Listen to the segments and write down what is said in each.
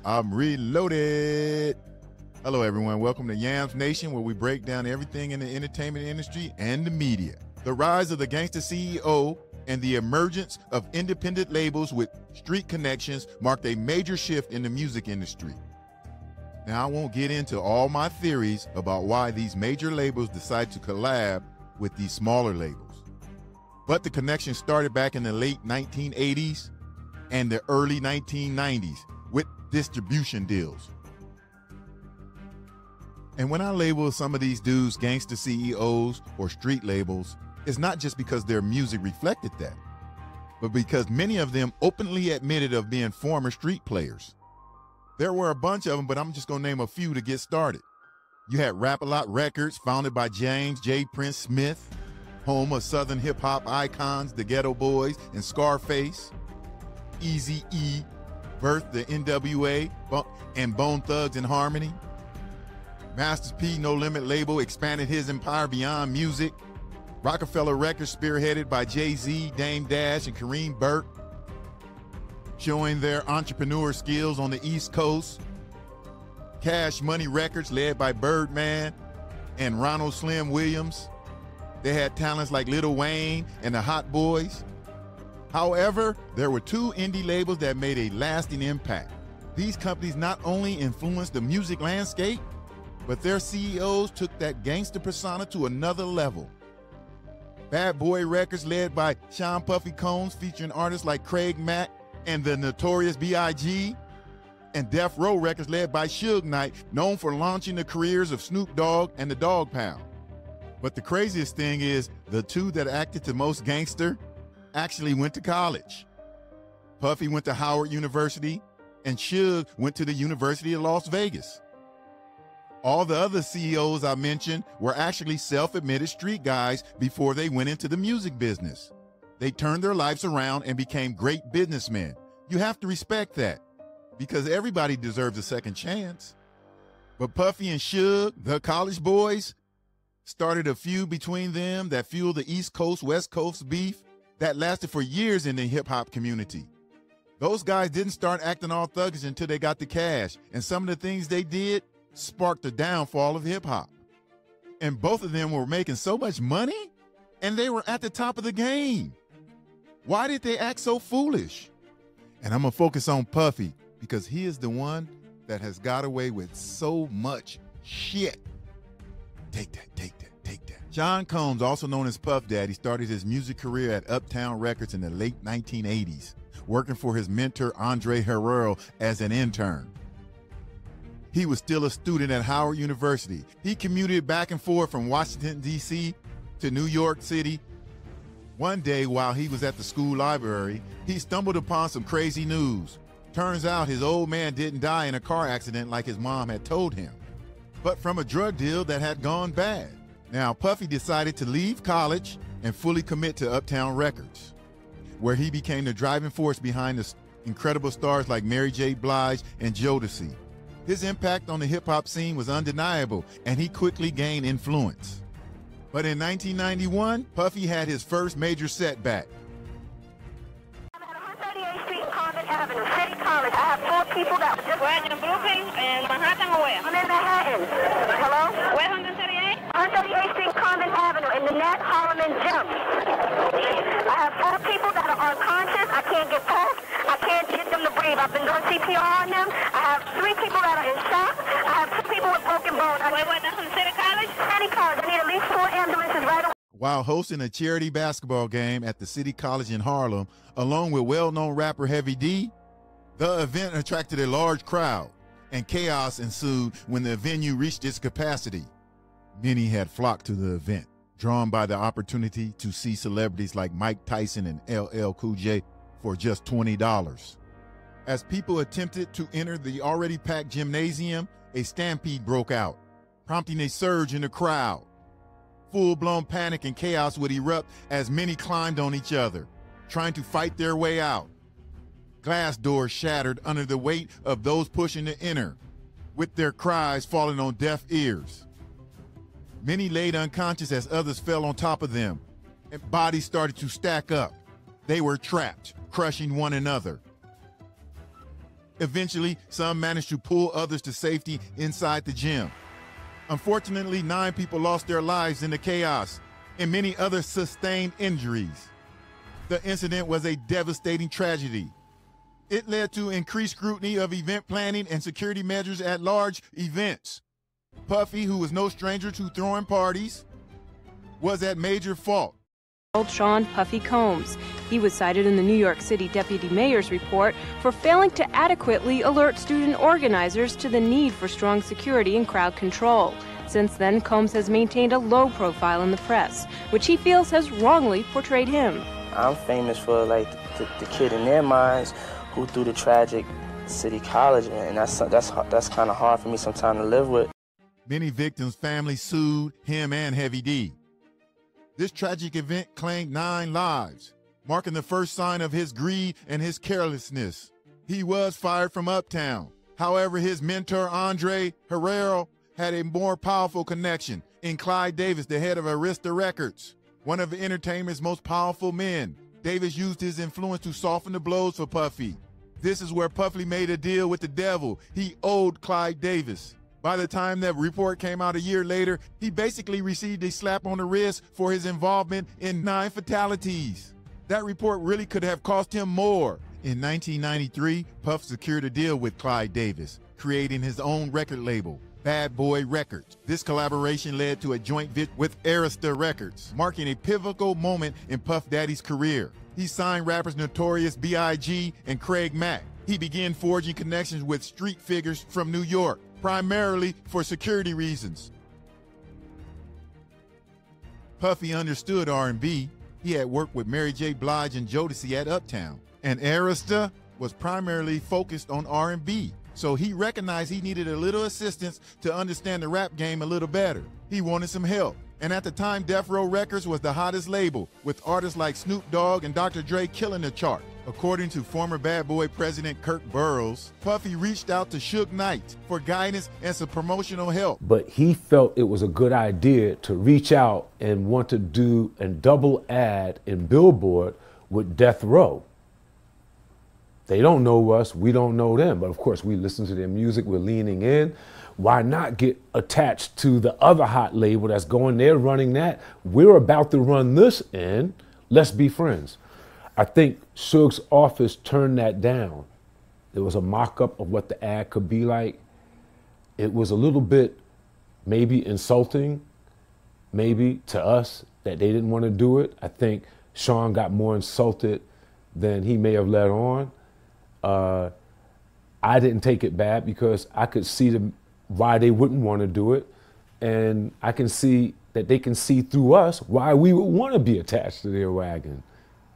I'm reloaded. Hello, everyone. Welcome to Yams Nation, where we break down everything in the entertainment industry and the media. The rise of the Gangster CEO and the emergence of independent labels with street connections marked a major shift in the music industry. Now, I won't get into all my theories about why these major labels decide to collab with these smaller labels. But the connection started back in the late 1980s and the early 1990s with distribution deals. And when I label some of these dudes gangster CEOs or street labels, it's not just because their music reflected that, but because many of them openly admitted of being former street players. There were a bunch of them, but I'm just gonna name a few to get started. You had Rap-A-Lot Records, founded by James J. Prince Smith, home of Southern hip-hop icons, the Geto Boys and Scarface. Eazy-E birthed the N.W.A. and Bone Thugs and Harmony. Master P No Limit label expanded his empire beyond music. Rockefeller Records, spearheaded by Jay-Z, Dame Dash, and Kareem Burke, showing their entrepreneur skills on the East Coast. Cash Money Records, led by Birdman and Ronald Slim Williams. They had talents like Lil Wayne and the Hot Boys. However, there were two indie labels that made a lasting impact. These companies not only influenced the music landscape, but their CEOs took that gangster persona to another level. Bad Boy Records, led by Sean Puffy Combs, featuring artists like Craig Mack and the Notorious B.I.G., and Death Row Records, led by Suge Knight, known for launching the careers of Snoop Dogg and the Dogg Pound. But the craziest thing is, the two that acted the most gangster actually went to college. Puffy went to Howard University, and Suge went to the University of Las Vegas. All the other CEOs I mentioned were actually self-admitted street guys before they went into the music business. They turned their lives around and became great businessmen. You have to respect that, because everybody deserves a second chance. But Puffy and Suge, the college boys, started a feud between them that fueled the East Coast, West Coast beef that lasted for years in the hip-hop community. Those guys didn't start acting all thuggish until they got the cash, and some of the things they did sparked the downfall of hip-hop. And both of them were making so much money, and they were at the top of the game. Why did they act so foolish? And I'm gonna focus on Puffy, because he is the one that has got away with so much shit. Take that, take that, take that. Sean Combs, also known as Puff Daddy, started his music career at Uptown Records in the late 1980s, working for his mentor Andre Harrell as an intern. He was still a student at Howard University. He commuted back and forth from Washington, D.C. to New York City. One day, while he was at the school library, he stumbled upon some crazy news. Turns out his old man didn't die in a car accident like his mom had told him, but from a drug deal that had gone bad. Now, Puffy decided to leave college and fully commit to Uptown Records, where he became the driving force behind the incredible stars like Mary J. Blige and Jodeci. His impact on the hip-hop scene was undeniable, and he quickly gained influence. But in 1991, Puffy had his first major setback. I'm at 138th Street and Convent Avenue, City College. I have four people that were just wearing Brooklyn and Manhattan or where? I'm in Manhattan. Hello? Where 138? 138th Street, Convent Avenue, in the Nat Holloman Gym. I have four people that are unconscious. I can't get pulse. I can't get them to breathe. I've been doing CPR on them. I have three people that are in shock. I have two people with broken bones. Wait, that's from City College? City College. I need at least 4 ambulances right away. While hosting a charity basketball game at the City College in Harlem, along with well-known rapper Heavy D, the event attracted a large crowd, and chaos ensued when the venue reached its capacity. Many had flocked to the event, drawn by the opportunity to see celebrities like Mike Tyson and LL Cool J for just $20. As people attempted to enter the already packed gymnasium, a stampede broke out, prompting a surge in the crowd. Full-blown panic and chaos would erupt as many climbed on each other, trying to fight their way out. Glass doors shattered under the weight of those pushing to enter, with their cries falling on deaf ears. Many laid unconscious as others fell on top of them, and bodies started to stack up. They were trapped, crushing one another. Eventually, some managed to pull others to safety inside the gym. Unfortunately, 9 people lost their lives in the chaos, and many others sustained injuries. The incident was a devastating tragedy. It led to increased scrutiny of event planning and security measures at large events. Puffy, who was no stranger to throwing parties, was at major fault. Sean Puffy Combs. He was cited in the New York City Deputy Mayor's report for failing to adequately alert student organizers to the need for strong security and crowd control. Since then, Combs has maintained a low profile in the press, which he feels has wrongly portrayed him. I'm famous for like the kid in their minds who threw the tragic City College, and that's kind of hard for me sometimes to live with. Many victims' families sued him and Heavy D. This tragic event claimed 9 lives, marking the first sign of his greed and his carelessness. He was fired from Uptown. However, his mentor, Andre Herrera, had a more powerful connection in Clyde Davis, the head of Arista Records, one of the entertainment's most powerful men. Davis used his influence to soften the blows for Puffy. This is where Puffy made a deal with the devil. He owed Clyde Davis. By the time that report came out a year later, he basically received a slap on the wrist for his involvement in 9 fatalities. That report really could have cost him more. In 1993, Puff secured a deal with Clyde Davis, creating his own record label, Bad Boy Records. This collaboration led to a joint venture with Arista Records, marking a pivotal moment in Puff Daddy's career. He signed rappers Notorious B.I.G. and Craig Mack. He began forging connections with street figures from New York, primarily for security reasons. Puffy understood R&B. He had worked with Mary J. Blige and Jodeci at Uptown, and Arista was primarily focused on R&B. So he recognized he needed a little assistance to understand the rap game a little better. He wanted some help. And at the time, Death Row Records was the hottest label, with artists like Snoop Dogg and Dr. Dre killing the chart. According to former Bad Boy president Kirk Burroughs, Puffy reached out to Suge Knight for guidance and some promotional help. But he felt it was a good idea to reach out and want to do a double ad in Billboard with Death Row. They don't know us, we don't know them, but of course we listen to their music, we're leaning in. Why not get attached to the other hot label that's going there, running that? We're about to run this in, let's be friends. I think Suge's office turned that down. There was a mock-up of what the ad could be like. It was a little bit maybe insulting, maybe to us, that they didn't want to do it. I think Sean got more insulted than he may have let on. I didn't take it bad because I could see why they wouldn't want to do it. And I can see that they can see through us why we would want to be attached to their wagon.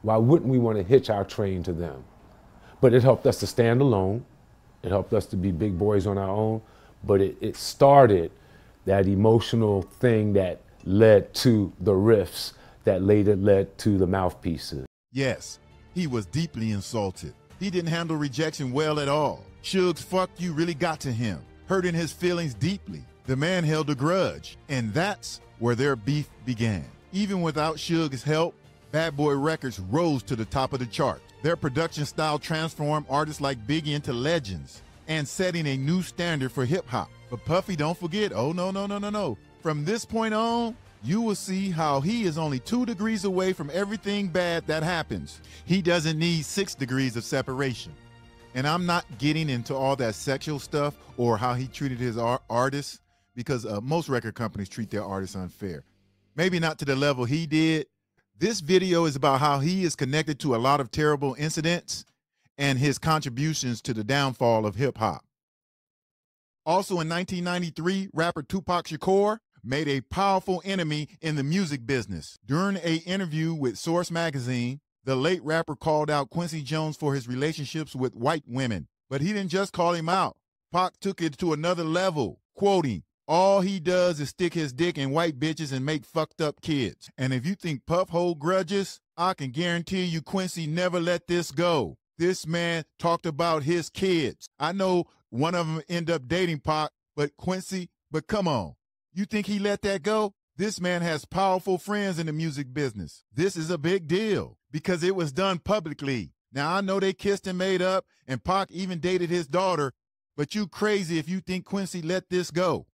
Why wouldn't we want to hitch our train to them? But it helped us to stand alone. It helped us to be big boys on our own. But it started that emotional thing that led to the riffs that later led to the mouthpieces. Yes, he was deeply insulted. He didn't handle rejection well at all. Suge's "fuck you" really got to him, hurting his feelings deeply. The man held a grudge, and that's where their beef began. Even without Suge's help, Bad Boy Records rose to the top of the chart. Their production style transformed artists like Biggie into legends and setting a new standard for hip-hop. But Puffy, don't forget, oh no. From this point on, you will see how he is only 2 degrees away from everything bad that happens. He doesn't need 6 degrees of separation. And I'm not getting into all that sexual stuff or how he treated his artists, because most record companies treat their artists unfair. Maybe not to the level he did. This video is about how he is connected to a lot of terrible incidents and his contributions to the downfall of hip-hop. Also in 1993, rapper Tupac Shakur made a powerful enemy in the music business. During an interview with Source magazine, the late rapper called out Quincy Jones for his relationships with white women. But he didn't just call him out. Pac took it to another level, quoting, "All he does is stick his dick in white bitches and make fucked up kids. And if you think Puff hold grudges, I can guarantee you Quincy never let this go." This man talked about his kids. I know one of them ended up dating Pac, but come on. You think he let that go? This man has powerful friends in the music business. This is a big deal because it was done publicly. Now, I know they kissed and made up, and Pac even dated his daughter, but you crazy if you think Quincy let this go.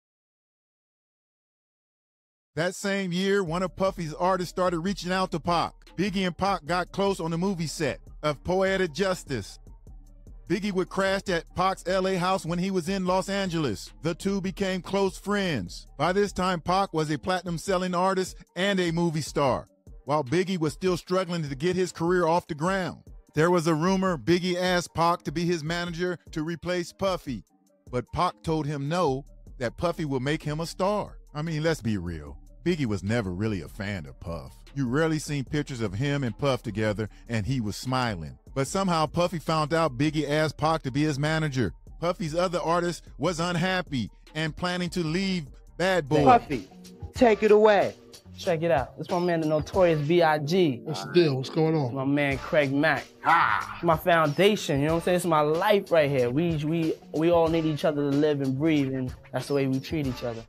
That same year, one of Puffy's artists started reaching out to Pac. Biggie and Pac got close on the movie set of Poetic Justice. Biggie would crash at Pac's LA house when he was in Los Angeles. The two became close friends. By this time, Pac was a platinum-selling artist and a movie star, while Biggie was still struggling to get his career off the ground. There was a rumor Biggie asked Pac to be his manager to replace Puffy, but Pac told him no, that Puffy will make him a star. I mean, let's be real. Biggie was never really a fan of Puff. You rarely seen pictures of him and Puff together, and he was smiling. But somehow Puffy found out Biggie asked Pac to be his manager. Puffy's other artist was unhappy and planning to leave Bad Boy. Puffy, take it away. Check it out. This my man, the Notorious B.I.G. What's the deal? What's going on? My man, Craig Mack. My foundation, you know what I'm saying? It's my life right here. We all need each other to live and breathe, and that's the way we treat each other.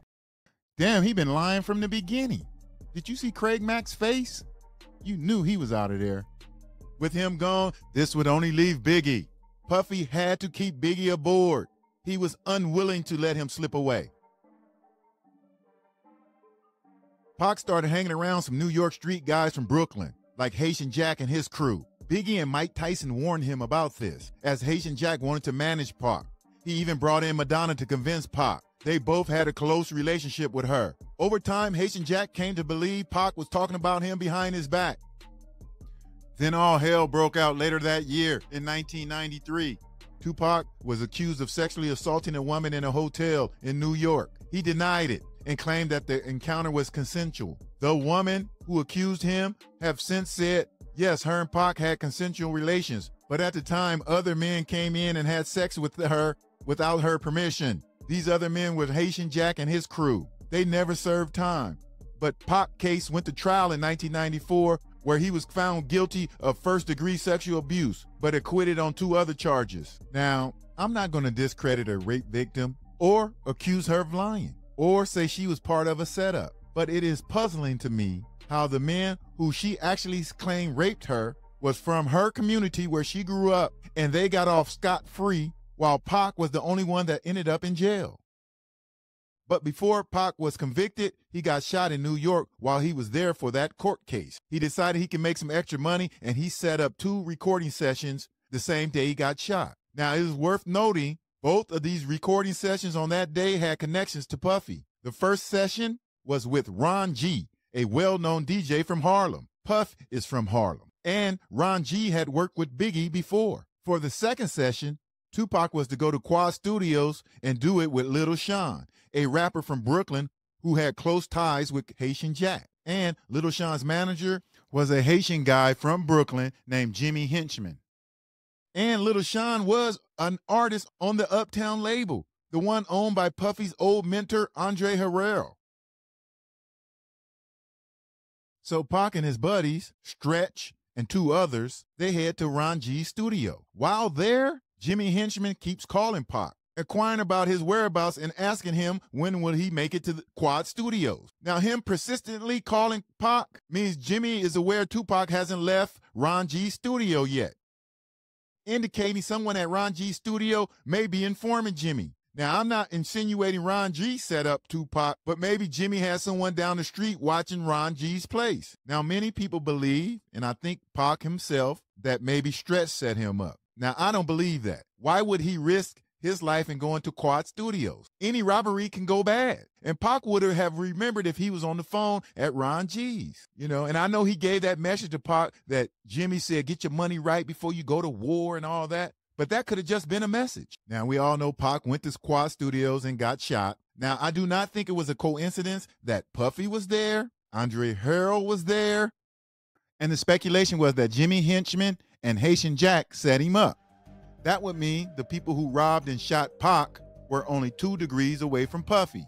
Damn, he been lying from the beginning. Did you see Craig Mack's face? You knew he was out of there. With him gone, this would only leave Biggie. Puffy had to keep Biggie aboard. He was unwilling to let him slip away. Pac started hanging around some New York street guys from Brooklyn, like Haitian Jack and his crew. Biggie and Mike Tyson warned him about this, as Haitian Jack wanted to manage Pac. He even brought in Madonna to convince Pac. They both had a close relationship with her. Over time, Haitian Jack came to believe Pac was talking about him behind his back. Then all hell broke out later that year in 1993. Tupac was accused of sexually assaulting a woman in a hotel in New York. He denied it and claimed that the encounter was consensual. The woman who accused him have since said, yes, her and Pac had consensual relations, but at the time, other men came in and had sex with her without her permission. These other men were Haitian Jack and his crew. They never served time. But Pac case went to trial in 1994, where he was found guilty of first-degree sexual abuse, but acquitted on 2 other charges. Now, I'm not going to discredit a rape victim or accuse her of lying or say she was part of a setup, but it is puzzling to me how the man who she actually claimed raped her was from her community where she grew up, and they got off scot-free, while Pac was the only one that ended up in jail. But before Pac was convicted, he got shot in New York while he was there for that court case. He decided he could make some extra money, and he set up 2 recording sessions the same day he got shot. Now, it is worth noting, both of these recording sessions on that day had connections to Puffy. The first session was with Ron G, a well-known DJ from Harlem. Puff is from Harlem, and Ron G had worked with Biggie before. For the second session, Tupac was to go to Quad Studios and do it with Little Sean, a rapper from Brooklyn who had close ties with Haitian Jack. And Little Sean's manager was a Haitian guy from Brooklyn named Jimmy Henchman. And Little Sean was an artist on the Uptown label, the one owned by Puffy's old mentor, Andre Harrell. So Pac and his buddies, Stretch and 2 others, they head to Ron G's studio. While there, Jimmy Henchman keeps calling Pac, inquiring about his whereabouts and asking him when will he make it to the Quad Studios. Now, him persistently calling Pac means Jimmy is aware Tupac hasn't left Ron G's studio yet, indicating someone at Ron G's studio may be informing Jimmy. Now, I'm not insinuating Ron G set up Tupac, but maybe Jimmy has someone down the street watching Ron G's place. Now, many people believe, and I think Pac himself, that maybe Stretch set him up. Now, I don't believe that. Why would he risk his life in going to Quad Studios? Any robbery can go bad. And Pac would have remembered if he was on the phone at Ron G's, and I know he gave that message to Pac that Jimmy said, get your money right before you go to war and all that. But that could have just been a message. Now, we all know Pac went to Quad Studios and got shot. Now, I do not think it was a coincidence that Puffy was there, Andre Harrell was there, and the speculation was that Jimmy Henchman and Haitian Jack set him up. That would mean the people who robbed and shot Pac were only 2 degrees away from Puffy,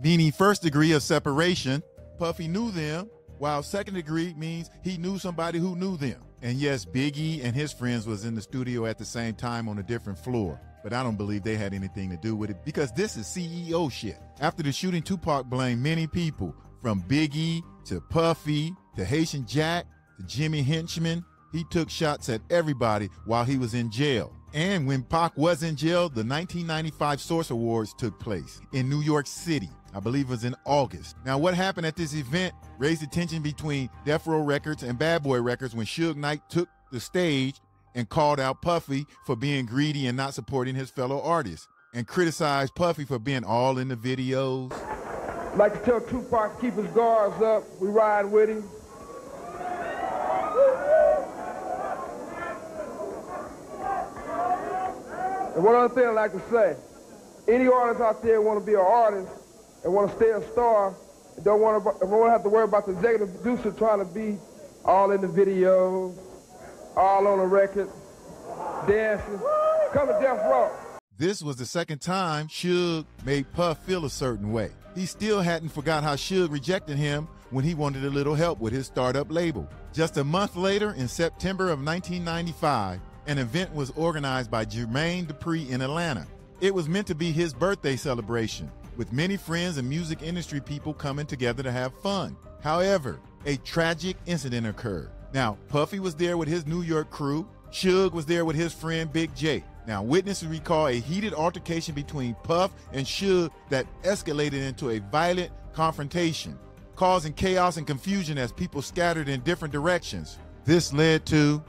meaning first degree of separation, Puffy knew them, while second degree means he knew somebody who knew them. And yes, Biggie and his friends was in the studio at the same time on a different floor, but I don't believe they had anything to do with it because this is CEO shit. After the shooting, Tupac blamed many people, from Biggie to Puffy to Haitian Jack to Jimmy Henchman. He took shots at everybody while he was in jail. And when Pac was in jail, the 1995 Source Awards took place in New York City. I believe it was in August. Now, what happened at this event raised the tension between Death Row Records and Bad Boy Records when Suge Knight took the stage and called out Puffy for being greedy and not supporting his fellow artists, and criticized Puffy for being all in the videos. I'd like to tell Tupac to keep his guards up. We ride with him. And one other thing I'd like to say, any artist out there want to be an artist and want to stay a star, and don't want to have to worry about the executive producer trying to be all in the video, all on the record, dancing, come to Death Row. This was the second time Suge made Puff feel a certain way. He still hadn't forgot how Suge rejected him when he wanted a little help with his startup label. Just a month later, in September of 1995, an event was organized by Jermaine Dupri in Atlanta. It was meant to be his birthday celebration, with many friends and music industry people coming together to have fun. However, a tragic incident occurred. Now, Puffy was there with his New York crew. Suge was there with his friend Big J. Now, witnesses recall a heated altercation between Puff and Suge that escalated into a violent confrontation, causing chaos and confusion as people scattered in different directions. This led to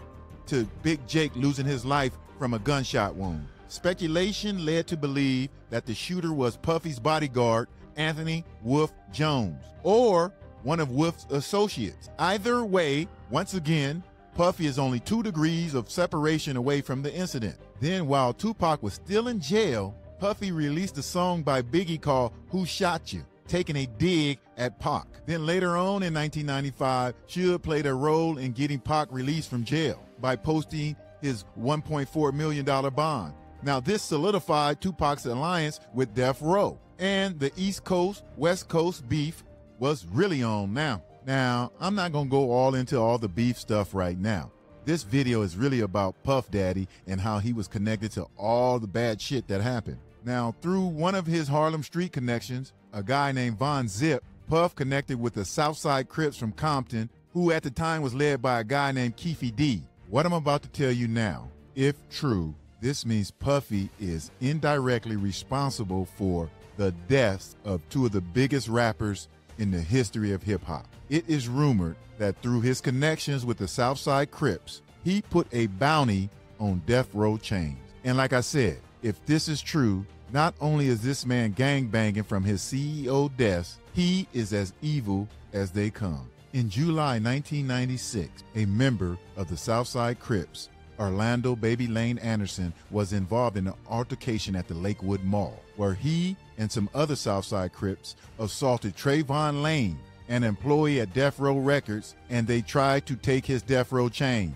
Big Jake losing his life from a gunshot wound. Speculation led to believe that the shooter was Puffy's bodyguard, Anthony Wolf Jones, or one of Wolf's associates. Either way, once again, Puffy is only 2 degrees of separation away from the incident. Then, while Tupac was still in jail, Puffy released a song by Biggie called Who Shot You?, taking a dig at Pac. Then later on in 1995, Suge played a role in getting Pac released from jail by posting his $1.4 million bond. Now, this solidified Tupac's alliance with Death Row, and the East Coast, West Coast beef was really on now. Now, I'm not gonna go all into all the beef stuff right now. This video is really about Puff Daddy and how he was connected to all the bad shit that happened. Now, through one of his Harlem Street connections, a guy named Von Zip, Puff connected with the Southside Crips from Compton, who at the time was led by a guy named Keefy D. What I'm about to tell you now, if true, this means Puffy is indirectly responsible for the deaths of 2 of the biggest rappers in the history of hip-hop. It is rumored that through his connections with the Southside Crips, he put a bounty on Death Row chains. And like I said, if this is true, not only is this man gangbanging from his CEO desk, he is as evil as they come. In July 1996, a member of the Southside Crips, Orlando Baby Lane Anderson, was involved in an altercation at the Lakewood Mall, where he and some other Southside Crips assaulted Trayvon Lane, an employee at Death Row Records, and they tried to take his Death Row chain.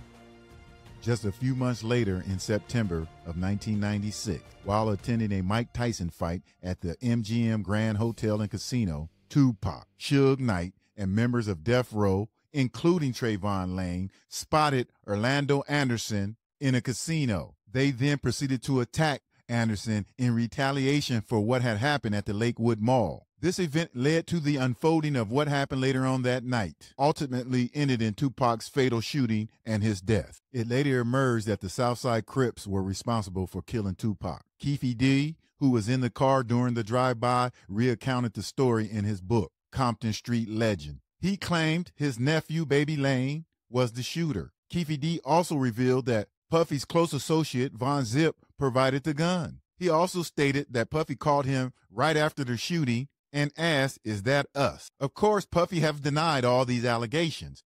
Just a few months later, in September of 1996, while attending a Mike Tyson fight at the MGM Grand Hotel and Casino, Tupac, Suge Knight, and members of Death Row, including Trayvon Lane, spotted Orlando Anderson in a casino. They then proceeded to attack Anderson in retaliation for what had happened at the Lakewood Mall. This event led to the unfolding of what happened later on that night, ultimately ended in Tupac's fatal shooting and his death. It later emerged that the Southside Crips were responsible for killing Tupac. Keefy D, who was in the car during the drive-by, recounted the story in his book, Compton Street Legend. He claimed his nephew, Baby Lane, was the shooter. Keefy D also revealed that Puffy's close associate, Von Zip, provided the gun. He also stated that Puffy called him right after the shooting and asked, "Is that us?" Of course, Puffy has denied all these allegations.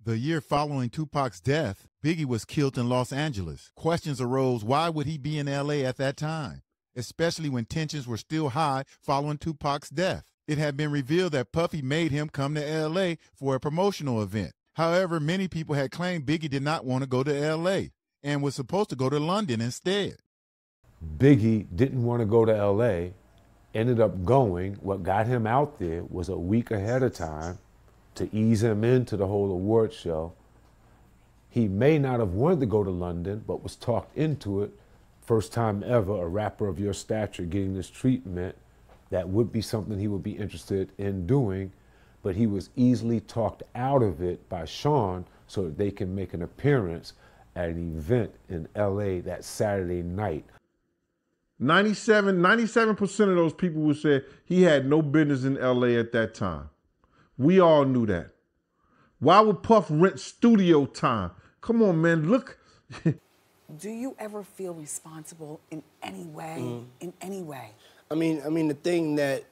The year following Tupac's death, Biggie was killed in Los Angeles. Questions arose, why would he be in LA at that time, especially when tensions were still high following Tupac's death? It had been revealed that Puffy made him come to LA for a promotional event. However, many people had claimed Biggie did not want to go to LA and was supposed to go to London instead. Biggie didn't want to go to LA, ended up going. What got him out there was a week ahead of time to ease him into the whole award show. He may not have wanted to go to London, but was talked into it. First time ever a rapper of your stature getting this treatment. That would be something he would be interested in doing. but he was easily talked out of it by Sean so that they can make an appearance at an event in LA that Saturday night. 97% of those people would say he had no business in LA at that time. We all knew that. Why would Puff rent studio time? Come on, man, look. Do you ever feel responsible in any way? In any way? I mean, the thing that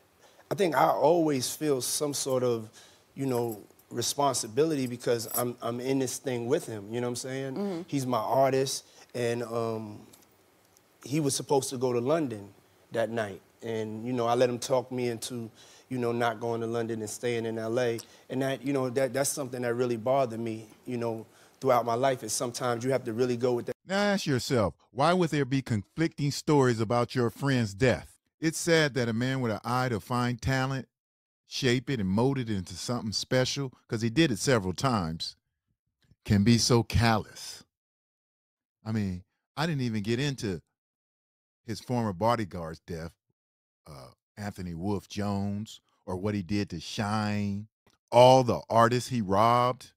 I think I always feel some sort of, you know, responsibility because I'm in this thing with him. You know what I'm saying? He's my artist, and he was supposed to go to London that night, and you know, I let him talk me into, you know, not going to London and staying in LA, and that, you know, that's something that really bothered me, you know, throughout my life. Is sometimes you have to really go with that. Now ask yourself, why would there be conflicting stories about your friend's death? It's sad that a man with an eye to find talent, shape it and mold it into something special, because he did it several times, can be so callous. I mean, I didn't even get into his former bodyguard's death, Anthony Wolf Jones, or what he did to Shine, all the artists he robbed.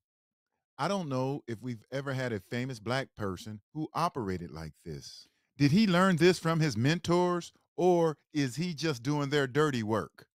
I don't know if we've ever had a famous black person who operated like this. Did he learn this from his mentors, or is he just doing their dirty work?